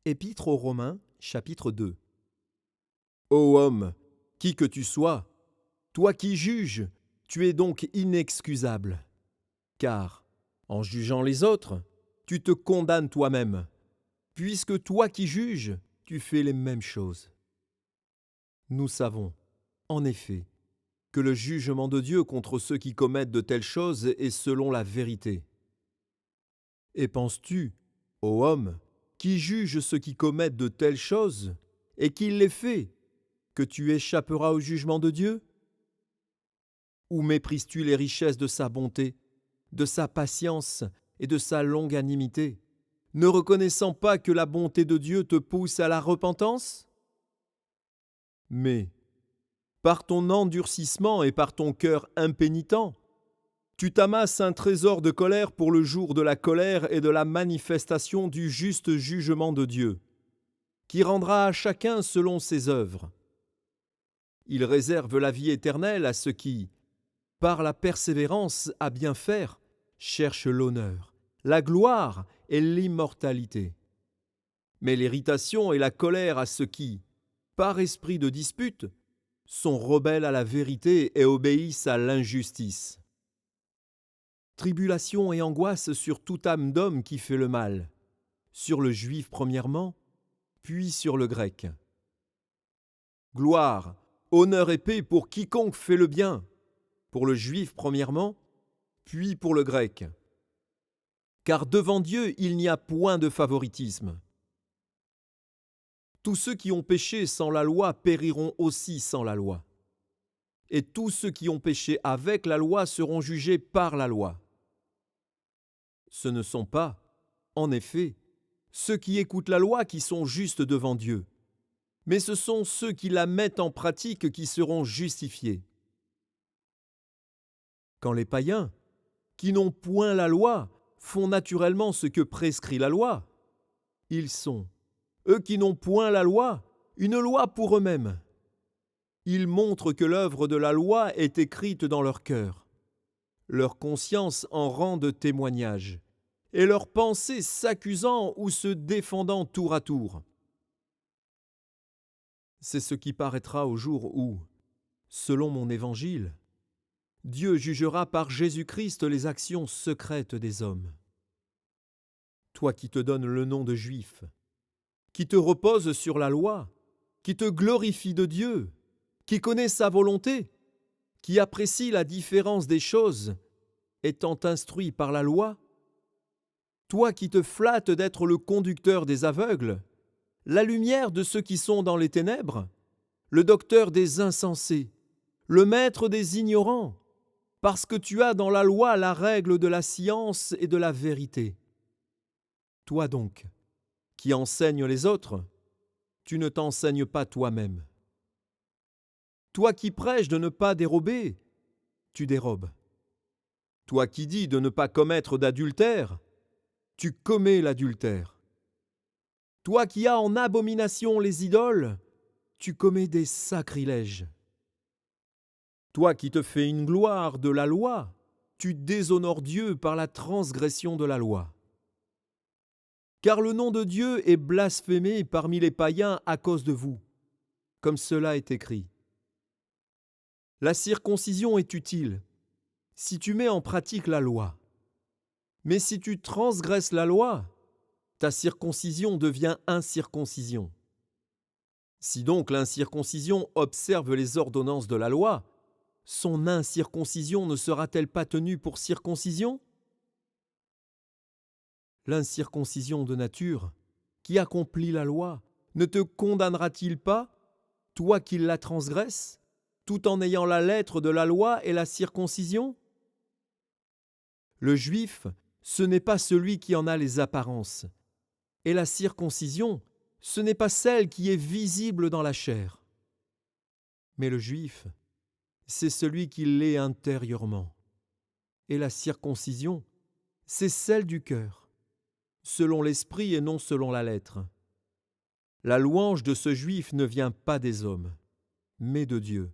Épître aux Romains, chapitre 2. Ô homme, qui que tu sois, toi qui juges, tu es donc inexcusable. Car, en jugeant les autres, tu te condamnes toi-même, puisque toi qui juges, tu fais les mêmes choses. Nous savons, en effet, que le jugement de Dieu contre ceux qui commettent de telles choses est selon la vérité. Et penses-tu, ô homme, qui juge ceux qui commettent de telles choses, et qui les fait, que tu échapperas au jugement de Dieu? Ou méprises-tu les richesses de sa bonté, de sa patience et de sa longanimité, ne reconnaissant pas que la bonté de Dieu te pousse à la repentance? Mais, par ton endurcissement et par ton cœur impénitent, tu t'amasses un trésor de colère pour le jour de la colère et de la manifestation du juste jugement de Dieu, qui rendra à chacun selon ses œuvres. Il réserve la vie éternelle à ceux qui, par la persévérance à bien faire, cherchent l'honneur, la gloire et l'immortalité. Mais l'irritation et la colère à ceux qui, par esprit de dispute, sont rebelles à la vérité et obéissent à l'injustice. Tribulation et angoisse sur toute âme d'homme qui fait le mal, sur le juif premièrement, puis sur le grec. Gloire, honneur et paix pour quiconque fait le bien, pour le juif premièrement, puis pour le grec. Car devant Dieu il n'y a point de favoritisme. Tous ceux qui ont péché sans la loi périront aussi sans la loi. Et tous ceux qui ont péché avec la loi seront jugés par la loi. Ce ne sont pas, en effet, ceux qui écoutent la loi qui sont justes devant Dieu, mais ce sont ceux qui la mettent en pratique qui seront justifiés. Quand les païens, qui n'ont point la loi, font naturellement ce que prescrit la loi, ils sont, eux qui n'ont point la loi, une loi pour eux-mêmes. Ils montrent que l'œuvre de la loi est écrite dans leur cœur. Leur conscience en rend témoignage, et leurs pensées s'accusant ou se défendant tour à tour. C'est ce qui paraîtra au jour où, selon mon évangile, Dieu jugera par Jésus-Christ les actions secrètes des hommes. Toi qui te donnes le nom de juif, qui te reposes sur la loi, qui te glorifie de Dieu, qui connaît sa volonté, qui apprécie la différence des choses, étant instruit par la loi, toi qui te flattes d'être le conducteur des aveugles, la lumière de ceux qui sont dans les ténèbres, le docteur des insensés, le maître des ignorants, parce que tu as dans la loi la règle de la science et de la vérité. Toi donc, qui enseignes les autres, tu ne t'enseignes pas toi-même. Toi qui prêches de ne pas dérober, tu dérobes. Toi qui dis de ne pas commettre d'adultère, tu commets l'adultère. Toi qui as en abomination les idoles, tu commets des sacrilèges. Toi qui te fais une gloire de la loi, tu déshonores Dieu par la transgression de la loi. Car le nom de Dieu est blasphémé parmi les païens à cause de vous, comme cela est écrit. La circoncision est utile, si tu mets en pratique la loi. Mais si tu transgresses la loi, ta circoncision devient incirconcision. Si donc l'incirconcision observe les ordonnances de la loi, son incirconcision ne sera-t-elle pas tenue pour circoncision? L'incirconcision de nature, qui accomplit la loi, ne te condamnera-t-il pas, toi qui la transgresses, tout en ayant la lettre de la loi et la circoncision? Le juif, ce n'est pas celui qui en a les apparences, et la circoncision, ce n'est pas celle qui est visible dans la chair. Mais le juif, c'est celui qui l'est intérieurement. Et la circoncision, c'est celle du cœur, selon l'esprit et non selon la lettre. La louange de ce juif ne vient pas des hommes, mais de Dieu.